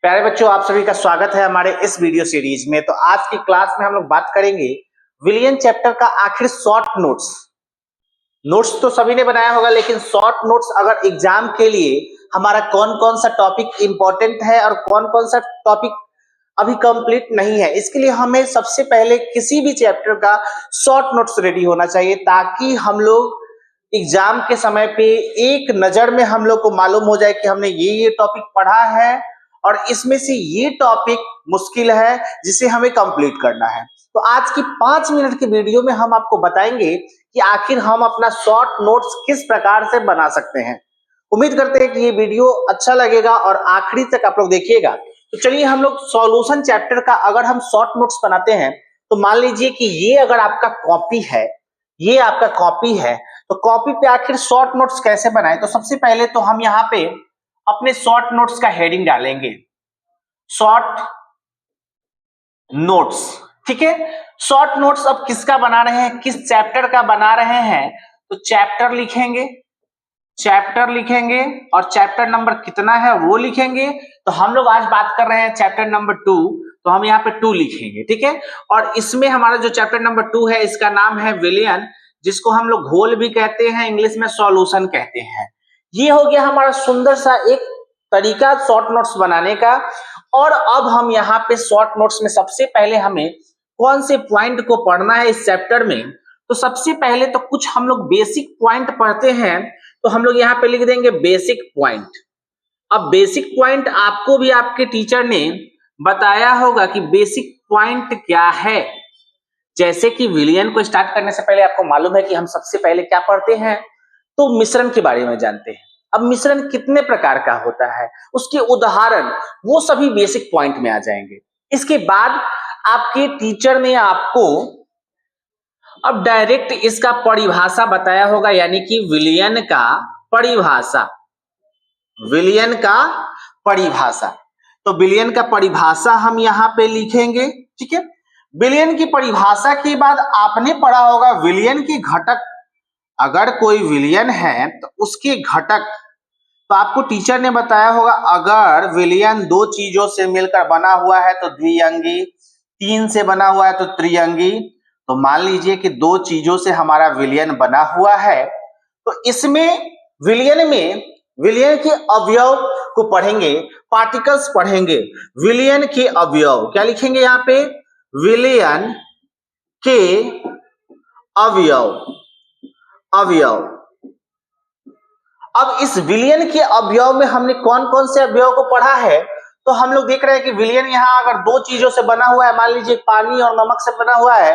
प्यारे बच्चों, आप सभी का स्वागत है हमारे इस वीडियो सीरीज में। तो आज की क्लास में हम लोग बात करेंगे विलियन चैप्टर का आखिर शॉर्ट नोट्स। नोट्स तो सभी ने बनाया होगा, लेकिन शॉर्ट नोट्स अगर एग्जाम के लिए हमारा कौन कौन सा टॉपिक इंपॉर्टेंट है और कौन कौन सा टॉपिक अभी कंप्लीट नहीं है, इसके लिए हमें सबसे पहले किसी भी चैप्टर का शॉर्ट नोट्स रेडी होना चाहिए, ताकि हम लोग एग्जाम के समय पे एक नजर में हम लोग को मालूम हो जाए कि हमने ये टॉपिक पढ़ा है और इसमें से ये टॉपिक मुश्किल है जिसे हमें कंप्लीट करना है। तो आज की 5 मिनट की वीडियो में हम आपको बताएंगे कि आखिर हम अपना शॉर्ट नोट्स किस प्रकार से बना सकते हैं। उम्मीद करते हैं कि ये वीडियो अच्छा लगेगा और आखिरी तक आप लोग देखिएगा। तो चलिए, हम लोग सॉल्यूशन चैप्टर का अगर हम शॉर्ट नोट्स बनाते हैं तो मान लीजिए कि ये अगर आपका कॉपी है, ये आपका कॉपी है, तो कॉपी पे आखिर शॉर्ट नोट्स कैसे बनाएं। तो सबसे पहले तो हम यहाँ पे अपने शॉर्ट नोट्स का हेडिंग डालेंगे, शॉर्ट नोट्स। ठीक है, शॉर्ट नोट्स अब किसका बना रहे हैं, किस चैप्टर का बना रहे हैं, तो चैप्टर लिखेंगे, और चैप्टर नंबर कितना है वो लिखेंगे। तो हम लोग आज बात कर रहे हैं चैप्टर नंबर 2, तो हम यहाँ पे 2 लिखेंगे। ठीक है, और इसमें हमारा जो चैप्टर नंबर 2 है, इसका नाम है विलियन, जिसको हम लोग घोल भी कहते हैं, इंग्लिश में सॉल्यूशन कहते हैं। ये हो गया हमारा सुंदर सा एक तरीका शॉर्ट नोट्स बनाने का। और अब हम यहाँ पे शॉर्ट नोट्स में सबसे पहले हमें कौन से पॉइंट को पढ़ना है इस चैप्टर में, तो सबसे पहले तो कुछ हम लोग बेसिक पॉइंट पढ़ते हैं। तो हम लोग यहाँ पे लिख देंगे बेसिक पॉइंट। अब बेसिक पॉइंट आपको भी आपके टीचर ने बताया होगा कि बेसिक पॉइंट क्या है। जैसे कि विलियन को स्टार्ट करने से पहले आपको मालूम है कि हम सबसे पहले क्या पढ़ते हैं, तो मिश्रण के बारे में जानते हैं। अब मिश्रण कितने प्रकार का होता है, उसके उदाहरण, वो सभी बेसिक पॉइंट में आ जाएंगे। इसके बाद आपके टीचर ने आपको अब डायरेक्ट इसका परिभाषा बताया होगा, यानी कि विलियन का परिभाषा। तो विलियन का परिभाषा हम यहाँ पे लिखेंगे। ठीक है, विलियन की परिभाषा के बाद आपने पढ़ा होगा विलियन के घटक। अगर कोई विलियन है तो उसके घटक, तो आपको टीचर ने बताया होगा अगर विलियन 2 चीजों से मिलकर बना हुआ है तो द्विअंगी, 3 से बना हुआ है तो त्रिअंगी। तो मान लीजिए कि 2 चीजों से हमारा विलियन बना हुआ है, तो इसमें विलियन के अवयव को पढ़ेंगे, पार्टिकल्स पढ़ेंगे। विलियन के अवयव क्या लिखेंगे यहाँ पे, विलियन के अवयव। अब इस विलियन के अवयव में हमने कौन कौन से अवयव को पढ़ा है, तो हम लोग देख रहे हैं कि विलियन यहाँ अगर 2 चीजों से बना हुआ है, मान लीजिए पानी और नमक से बना हुआ है,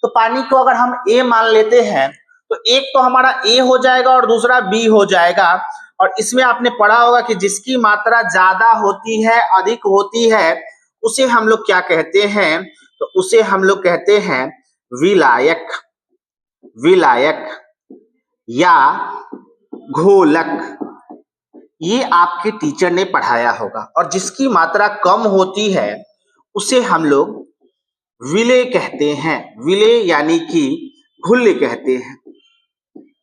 तो पानी को अगर हम A मान लेते हैं तो एक तो हमारा A हो जाएगा और दूसरा B हो जाएगा। और इसमें आपने पढ़ा होगा कि जिसकी मात्रा ज्यादा होती है, अधिक होती है, उसे हम लोग क्या कहते हैं, तो उसे हम लोग कहते हैं विलायक या घोलक। ये आपके टीचर ने पढ़ाया होगा। और जिसकी मात्रा कम होती है उसे हम लोग विलेय कहते हैं, विलेय यानी कि घुल्ले कहते हैं।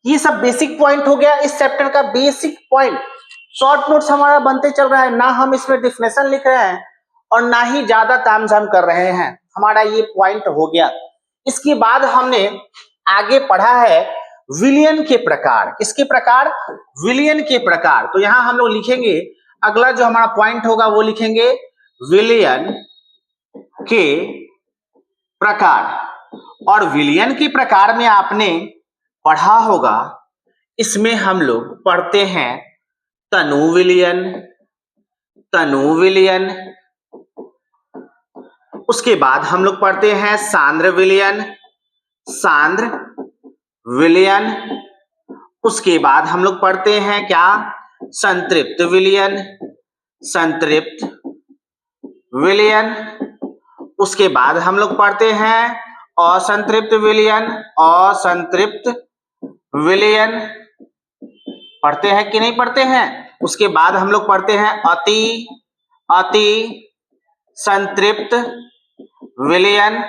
ये सब बेसिक पॉइंट हो गया इस चैप्टर का। बेसिक पॉइंट शॉर्ट नोट्स हमारा बनते चल रहा है, ना हम इसमें डिफिनेशन लिख रहे हैं और ना ही ज्यादा तामझाम कर रहे हैं, हमारा ये पॉइंट हो गया। इसके बाद हमने आगे पढ़ा है विलियन के प्रकार। किसके प्रकार, विलियन के प्रकार। तो यहां हम लोग लिखेंगे, अगला जो हमारा पॉइंट होगा वो लिखेंगे विलियन के प्रकार। और विलियन के प्रकार में आपने पढ़ा होगा, इसमें हम लोग पढ़ते हैं तनु विलियन, उसके बाद हम लोग पढ़ते हैं सांद्र विलियन, उसके बाद हम लोग पढ़ते हैं क्या, संतृप्त विलियन, उसके बाद हम लोग पढ़ते हैं असंतृप्त विलियन, पढ़ते हैं कि नहीं पढ़ते हैं। उसके बाद हम लोग पढ़ते हैं अति संतृप्त विलियन।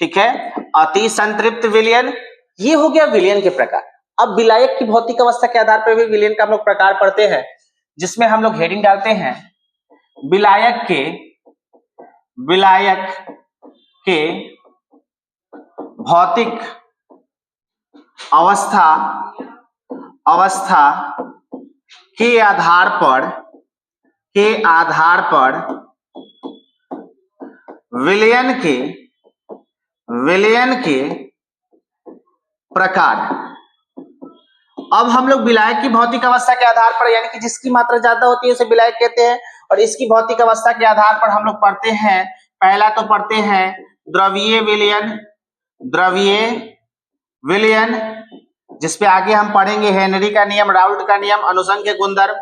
ठीक है, अति संतृप्त विलियन। ये हो गया विलियन के प्रकार। अब विलायक की भौतिक अवस्था के आधार पर भी विलियन का हम लोग प्रकार पढ़ते हैं, जिसमें हम लोग हेडिंग डालते हैं विलायक के भौतिक अवस्था के आधार पर विलयन के प्रकार। अब हम लोग विलायक की भौतिक अवस्था के आधार पर, यानी कि जिसकी मात्रा ज्यादा होती है उसे विलायक कहते हैं, और इसकी भौतिक अवस्था के आधार पर हम लोग पढ़ते हैं। पहला तो पढ़ते हैं द्रवीय विलयन, जिसपे आगे हम पढ़ेंगे हेनरी का नियम, राउल्ट का नियम, अनुसंख्य गुणधर्म।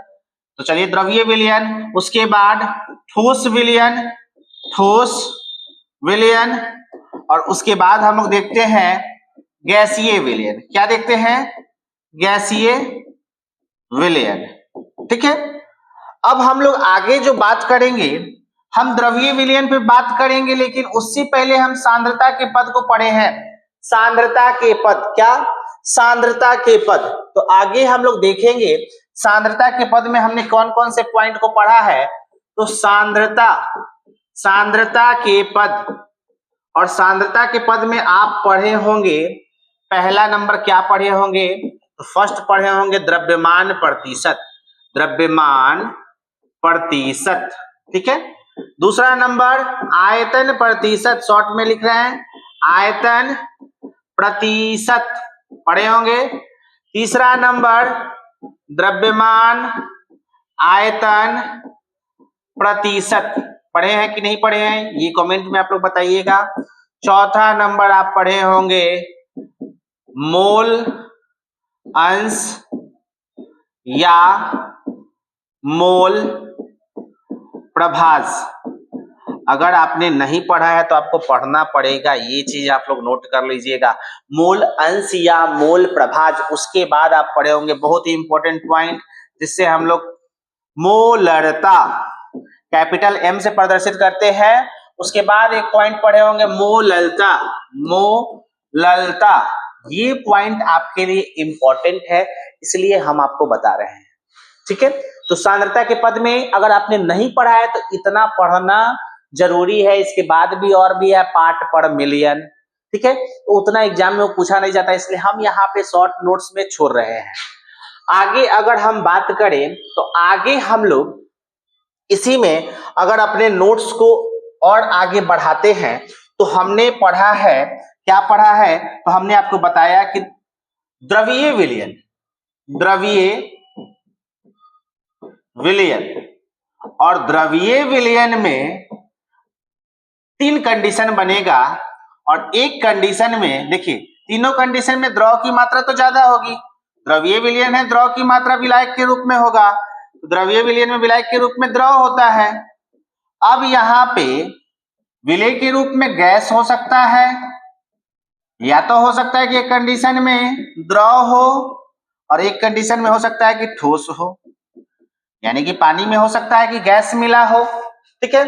तो चलिए द्रवीय विलयन, उसके बाद ठोस विलयन, और उसके बाद हम लोग देखते हैं गैसीय विलयन। क्या देखते हैं? गैसीय विलयन। ठीक है, अब हम लोग आगे जो बात करेंगे, हम द्रवीय विलयन पे बात करेंगे, लेकिन उससे पहले हम सांद्रता के पद को पढ़े हैं। सांद्रता के पद, क्या? सांद्रता के पद। तो आगे हम लोग देखेंगे सांद्रता के पद में हमने कौन कौन से पॉइंट को पढ़ा है। तो सांद्रता के पद, और सांद्रता के पद में आप पढ़े होंगे, पहला नंबर क्या पढ़े होंगे? तो फर्स्ट पढ़े होंगे द्रव्यमान प्रतिशत। ठीक है, दूसरा नंबर आयतन प्रतिशत, शॉर्ट में लिख रहे हैं आयतन प्रतिशत पढ़े होंगे। तीसरा नंबर द्रव्यमान आयतन प्रतिशत पढ़े हैं कि नहीं पढ़े हैं, ये कमेंट में आप लोग बताइएगा। चौथा नंबर आप पढ़े होंगे मोल अंश या मोल प्रभाज। अगर आपने नहीं पढ़ा है तो आपको पढ़ना पड़ेगा, ये चीज आप लोग नोट कर लीजिएगा, मोल अंश या मोल प्रभाज। उसके बाद आप पढ़े होंगे बहुत ही इंपॉर्टेंट पॉइंट, जिससे हम लोग मोलरता कैपिटल एम से प्रदर्शित करते हैं। उसके बाद एक पॉइंट पढ़े होंगे मोललता। ये पॉइंट आपके लिए इंपॉर्टेंट है, इसलिए हम आपको बता रहे हैं। ठीक है, तो सांद्रता के पद में अगर आपने नहीं पढ़ा है तो इतना पढ़ना जरूरी है। इसके बाद भी और भी है, पार्ट पर मिलियन। ठीक है, तो उतना एग्जाम में वो पूछा नहीं जाता, इसलिए हम यहाँ पे शॉर्ट नोट्स में छोड़ रहे हैं। आगे अगर हम बात करें तो आगे हम लोग इसी में अगर अपने नोट्स को और आगे बढ़ाते हैं तो हमने पढ़ा है, क्या पढ़ा है? तो हमने आपको बताया कि द्रवीय विलयन, और द्रवीय विलयन में 3 कंडीशन बनेगा, और एक कंडीशन में देखिए, तीनों कंडीशन में द्रव की मात्रा तो ज्यादा होगी। द्रवीय विलयन है, द्रव की मात्रा विलायक के रूप में होगा, द्रवीय विलयन में विलायक के रूप में द्रव होता है। अब यहाँ पे विलय के रूप में गैस हो सकता है, या तो हो सकता है कि एक कंडीशन में द्रव हो और एक कंडीशन में हो सकता है कि ठोस हो, यानी कि पानी में हो सकता है कि गैस मिला हो। ठीक है,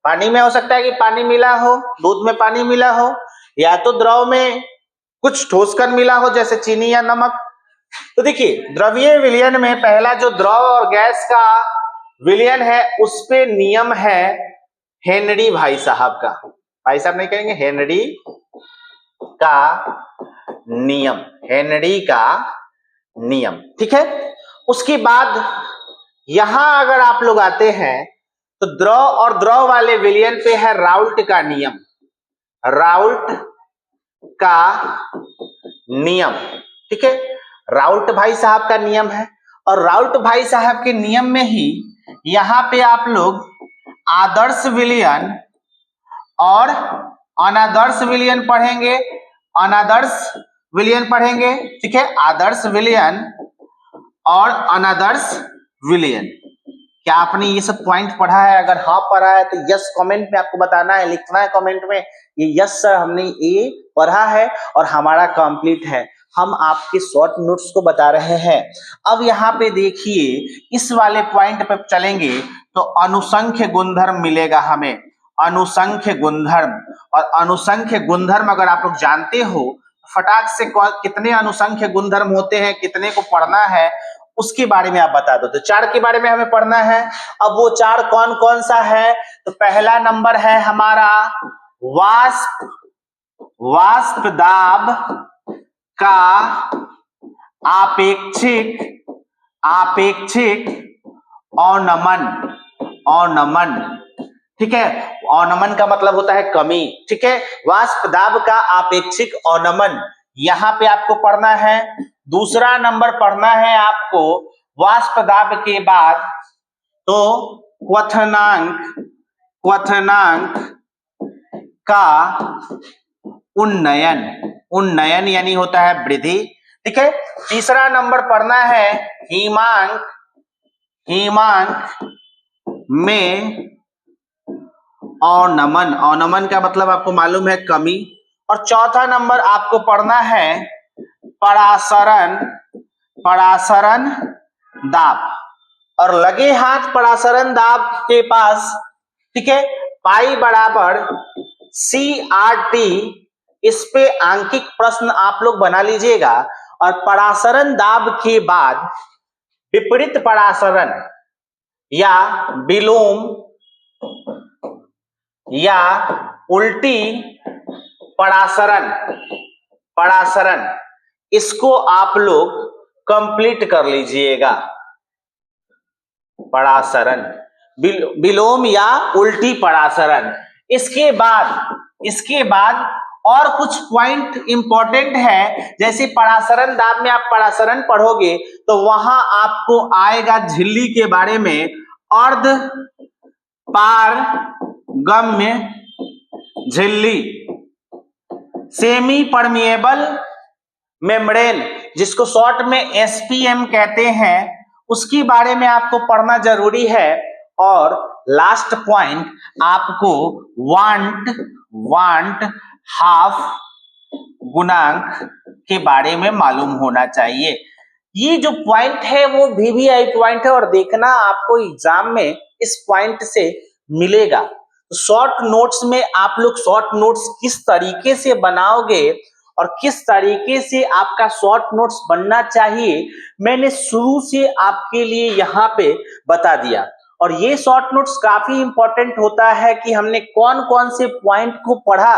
पानी में हो सकता है कि पानी मिला हो, दूध में पानी मिला हो, या तो द्रव में कुछ ठोस कण मिला हो जैसे चीनी या नमक। तो देखिए द्रवीय विलयन में पहला जो द्रव और गैस का विलयन है उस पे नियम है हेनरी भाई साहब का। भाई साहब नहीं कहेंगे, हेनरी का नियम। ठीक है, उसके बाद यहां अगर आप लोग आते हैं तो द्रव और द्रव वाले विलयन पे है राउल्ट का नियम। ठीक है, राउल्ट भाई साहब का नियम है, और राउल्ट भाई साहब के नियम में ही यहाँ पे आप लोग आदर्श विलयन और अनादर्श विलयन पढ़ेंगे। ठीक है, आदर्श विलयन और अनादर्श विलयन। क्या आपने ये सब पॉइंट पढ़ा है? अगर हाँ पढ़ा है तो यस कमेंट में आपको बताना है, लिखना है कमेंट में, ये यस सर हमने ये पढ़ा है और हमारा कंप्लीट है। हम आपके शॉर्ट नोट्स को बता रहे हैं। अब यहाँ पे देखिए, इस वाले पॉइंट पे चलेंगे तो अनुसंख्य गुणधर्म मिलेगा हमें, अनुसंख्य गुणधर्म। और अनुसंख्य गुणधर्म अगर आप लोग जानते हो, फटाक से कितने अनुसंख्य गुणधर्म होते हैं, कितने को पढ़ना है, उसके बारे में आप बता दो। तो 4 के बारे में हमें पढ़ना है। अब वो 4 कौन कौन सा है? तो पहला नंबर है हमारा वाष्प दाब का आपेक्षिक अवनमन। ठीक है, अवनमन का मतलब होता है कमी। ठीक है, वाष्प दाब का आपेक्षिक अवनमन यहां पे आपको पढ़ना है। दूसरा नंबर पढ़ना है आपको वाष्प दाब के बाद तो क्वथनांक का उन्नयन यानी होता है वृद्धि। ठीक है, तीसरा नंबर पढ़ना है हिमांक में अवनमन का मतलब आपको मालूम है कमी। और चौथा नंबर आपको पढ़ना है परासरण दाब। और लगे हाथ परासरण दाब के पास, ठीक है, पाई बराबर CRT, इस पे आंकिक प्रश्न आप लोग बना लीजिएगा। और परासरण दाब के बाद विपरीत परासरण या विलोम या उल्टी परासरण इसको आप लोग कंप्लीट कर लीजिएगा। परासरण, विलोम या उल्टी परासरण। इसके बाद और कुछ पॉइंट इंपॉर्टेंट है, जैसे परासरण दाब में आप परासरण पढ़ोगे तो वहां आपको आएगा झिल्ली के बारे में, अर्ध पारगम्य झिल्ली, सेमी परमिएबल मेम्ब्रेन जिसको शॉर्ट में SPM कहते हैं, उसके बारे में आपको पढ़ना जरूरी है। और लास्ट पॉइंट आपको वांट हाफ गुणांक के बारे में मालूम होना चाहिए। ये जो पॉइंट है वो VVI पॉइंट है और देखना आपको एग्जाम में इस पॉइंट से मिलेगा। तो शॉर्ट नोट्स में आप लोग शॉर्ट नोट्स किस तरीके से बनाओगे और किस तरीके से आपका शॉर्ट नोट्स बनना चाहिए, मैंने शुरू से आपके लिए यहाँ पे बता दिया। और ये शॉर्ट नोट्स काफी इंपॉर्टेंट होता है कि हमने कौन कौन से पॉइंट को पढ़ा,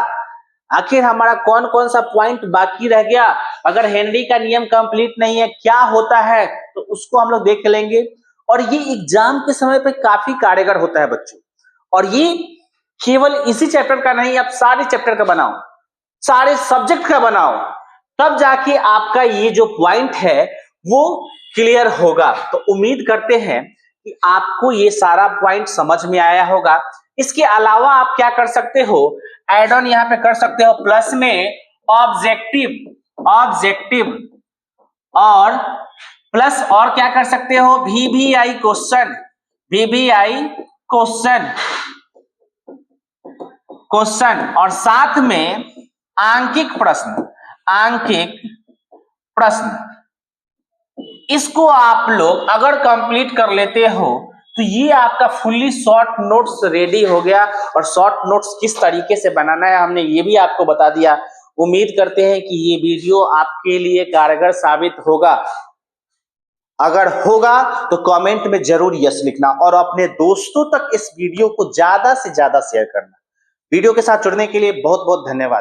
आखिर हमारा कौन कौन सा पॉइंट बाकी रह गया, अगर हेनरी का नियम कंप्लीट नहीं है क्या होता है, तो उसको हम लोग देख लेंगे। और ये एग्जाम के समय पे काफी कारगर होता है बच्चों। और ये केवल इसी चैप्टर का नहीं, आप सारे चैप्टर का बनाओ, सारे सब्जेक्ट का बनाओ, तब जाके आपका ये जो पॉइंट है वो क्लियर होगा। तो उम्मीद करते हैं कि आपको ये सारा पॉइंट समझ में आया होगा। इसके अलावा आप क्या कर सकते हो, एड ऑन यहाँ पे कर सकते हो प्लस में ऑब्जेक्टिव और प्लस और क्या कर सकते हो VVI क्वेश्चन और साथ में आंकिक प्रश्न। इसको आप लोग अगर कंप्लीट कर लेते हो तो ये आपका फुल्ली शॉर्ट नोट्स रेडी हो गया। और शॉर्ट नोट्स किस तरीके से बनाना है हमने ये भी आपको बता दिया। उम्मीद करते हैं कि ये वीडियो आपके लिए कारगर साबित होगा। अगर होगा तो कमेंट में जरूर यस लिखना और अपने दोस्तों तक इस वीडियो को ज्यादा से ज्यादा शेयर करना। वीडियो के साथ जुड़ने के लिए बहुत बहुत धन्यवाद।